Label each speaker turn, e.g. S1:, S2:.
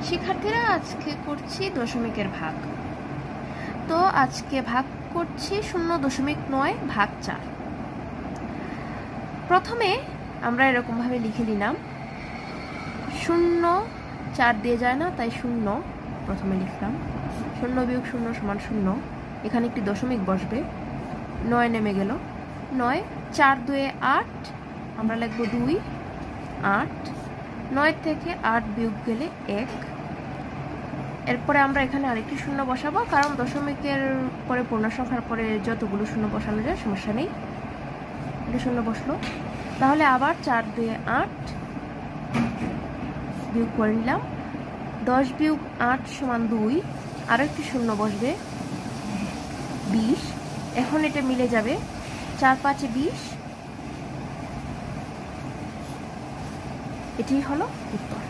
S1: শিক্ষার্থীরা আজকে করছি দশমিকের ভাগ। তো আজকে ভাগ করছি 0.9 ভাগ 4। প্রথমে আমরা এরকম ভাবে লিখে নিলাম, 0 4 দিয়ে যায় না, তাই 0 প্রথমে লিখলাম। 0 বিয়োগ 0 সমান 0। এখানে একটি দশমিক বসবে, 9 নেমে গেল। 9 4 2 8, আমরা লিখব 2 8। 9 থেকে 8 বিয়োগ গেলে 1। এরপরে আমরা এখানে আরেকটি 0 বসাবো, কারণ দশমিকের পরে পূর্ণ সংখ্যার পরে যতগুলো 0 বসানো যায় সমস্যা নেই। এটা 0 বসলো। তাহলে আবার 4 2 8 বিয়োগ করে নিলাম। 10 বিয়োগ 8 সমান 2। আরও একটি 0 বসবে, 20। এখন এটা মিলে যাবে, 4 5 20। এটি হলো উত্তর।